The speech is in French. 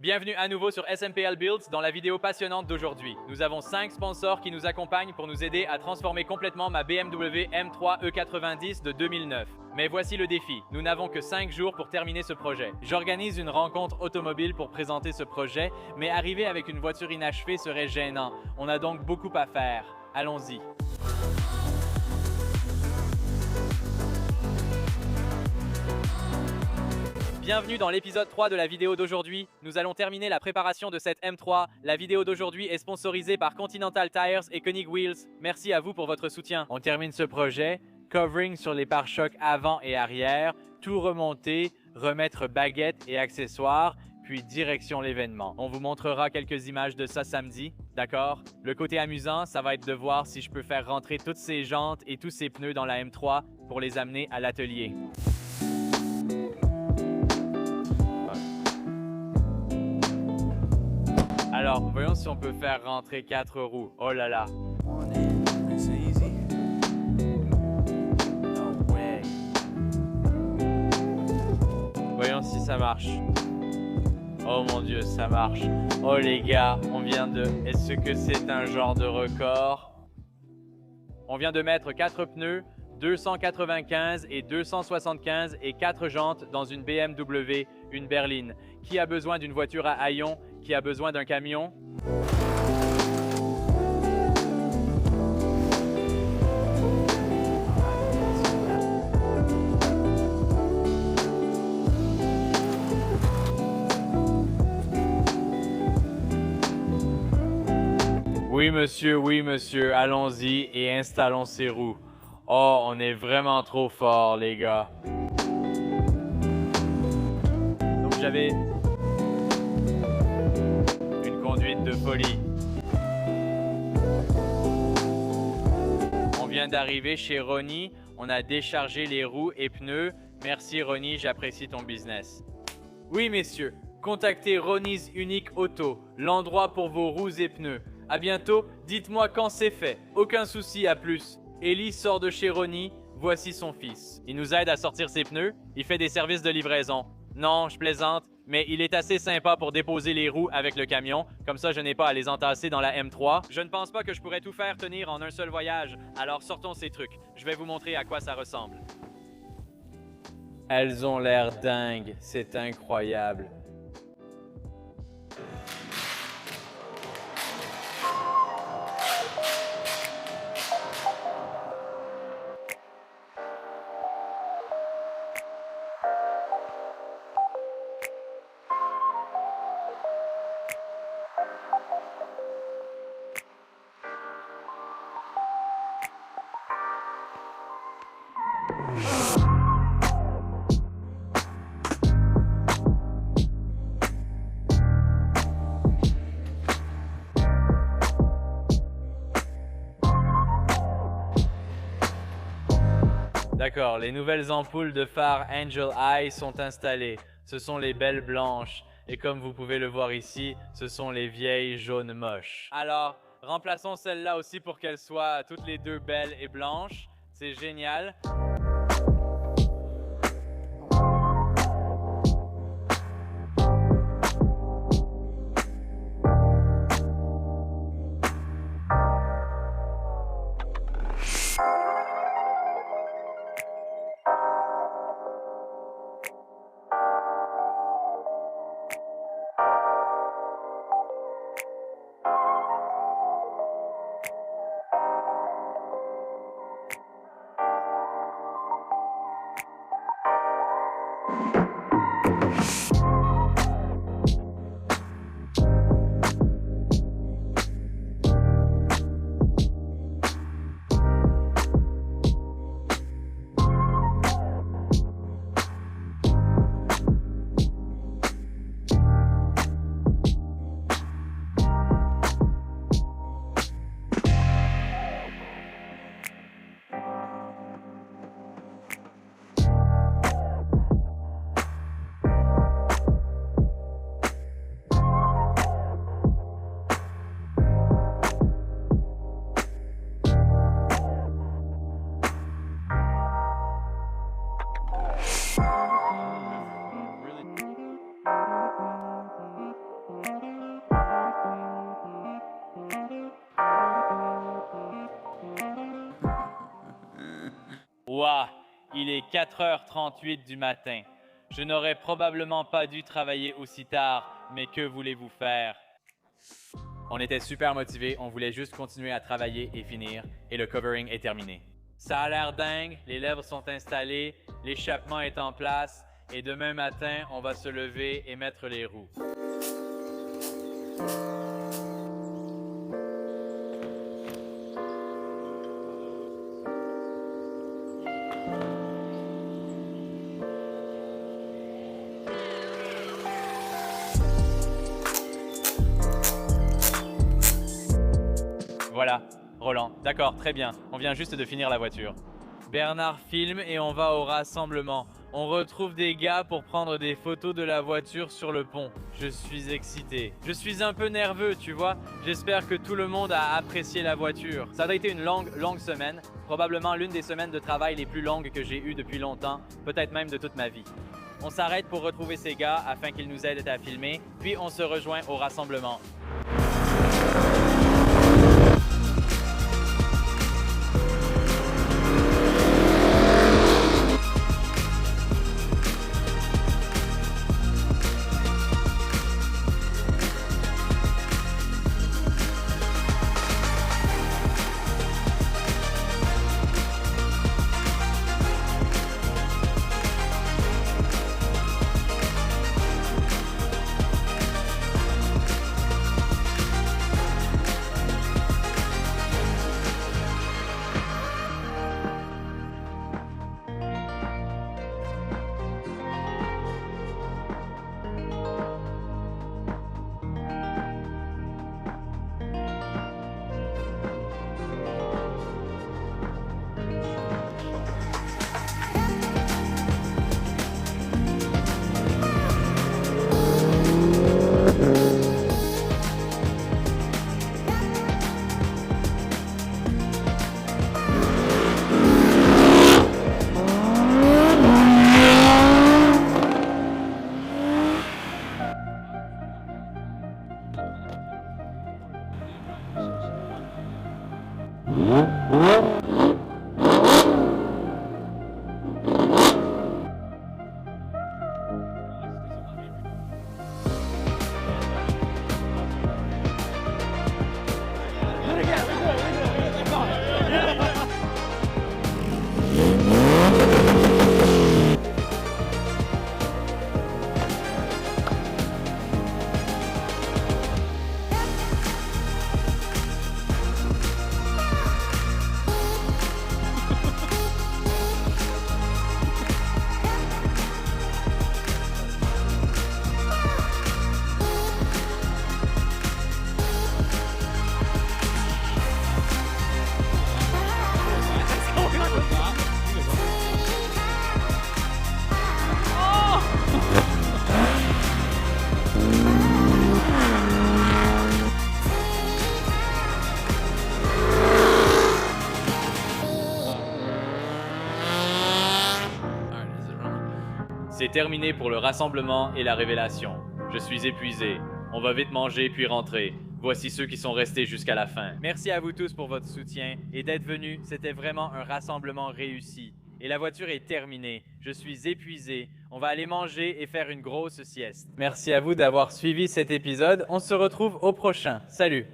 Bienvenue à nouveau sur SMPL Builds dans la vidéo passionnante d'aujourd'hui. Nous avons 5 sponsors qui nous accompagnent pour nous aider à transformer complètement ma BMW M3 E90 de 2009. Mais voici le défi, nous n'avons que 5 jours pour terminer ce projet. J'organise une rencontre automobile pour présenter ce projet, mais arriver avec une voiture inachevée serait gênant. On a donc beaucoup à faire. Allons-y. Bienvenue dans l'épisode 3 de la vidéo d'aujourd'hui. Nous allons terminer la préparation de cette M3. La vidéo d'aujourd'hui est sponsorisée par Continental Tires et Koenig Wheels. Merci à vous pour votre soutien. On termine ce projet, covering sur les pare-chocs avant et arrière, tout remonter, remettre baguettes et accessoires, puis direction l'événement. On vous montrera quelques images de ça samedi, d'accord? Le côté amusant, ça va être de voir si je peux faire rentrer toutes ces jantes et tous ces pneus dans la M3 pour les amener à l'atelier. Alors, voyons si on peut faire rentrer 4 roues. Oh là là! Voyons si ça marche. Oh mon Dieu, ça marche. Oh les gars, on vient de... Est-ce que c'est un genre de record? On vient de mettre 4 pneus, 295 et 275 et 4 jantes dans une BMW, une berline. Qui a besoin d'une voiture à haillons? Qui a besoin d'un camion? Oui monsieur, allons-y et installons ces roues. Oh, on est vraiment trop fort les gars. Donc j'avais une conduite de folie. On vient d'arriver chez Ronnie, on a déchargé les roues et pneus. Merci Ronnie, j'apprécie ton business. Oui messieurs, contactez Ronnie's Unique Auto, l'endroit pour vos roues et pneus. À bientôt, dites-moi quand c'est fait. Aucun souci, à plus. Ellie sort de chez Ronnie, voici son fils. Il nous aide à sortir ses pneus, il fait des services de livraison. Non, je plaisante, mais il est assez sympa pour déposer les roues avec le camion, comme ça je n'ai pas à les entasser dans la M3. Je ne pense pas que je pourrais tout faire tenir en un seul voyage, alors sortons ces trucs. Je vais vous montrer à quoi ça ressemble. Elles ont l'air dingues, c'est incroyable. D'accord, les nouvelles ampoules de phare Angel Eye sont installées. Ce sont les belles blanches. Et comme vous pouvez le voir ici, ce sont les vieilles jaunes moches. Alors, remplaçons celle-là aussi pour qu'elles soient toutes les deux belles et blanches. C'est génial. Ouah, il est 4h38 du matin. Je n'aurais probablement pas dû travailler aussi tard, mais que voulez-vous faire? On était super motivés, on voulait juste continuer à travailler et finir, et le covering est terminé. Ça a l'air dingue, les lèvres sont installées, l'échappement est en place, et demain matin, on va se lever et mettre les roues. Voilà, Roland. D'accord, très bien. On vient juste de finir la voiture. Bernard filme et on va au rassemblement. On retrouve des gars pour prendre des photos de la voiture sur le pont. Je suis excité. Je suis un peu nerveux, tu vois. J'espère que tout le monde a apprécié la voiture. Ça a été une longue semaine. Probablement l'une des semaines de travail les plus longues que j'ai eues depuis longtemps. Peut-être même de toute ma vie. On s'arrête pour retrouver ces gars afin qu'ils nous aident à filmer. Puis on se rejoint au rassemblement. C'est terminé pour le rassemblement et la révélation. Je suis épuisé. On va vite manger puis rentrer. Voici ceux qui sont restés jusqu'à la fin. Merci à vous tous pour votre soutien et d'être venus. C'était vraiment un rassemblement réussi. Et la voiture est terminée. Je suis épuisé. On va aller manger et faire une grosse sieste. Merci à vous d'avoir suivi cet épisode. On se retrouve au prochain. Salut!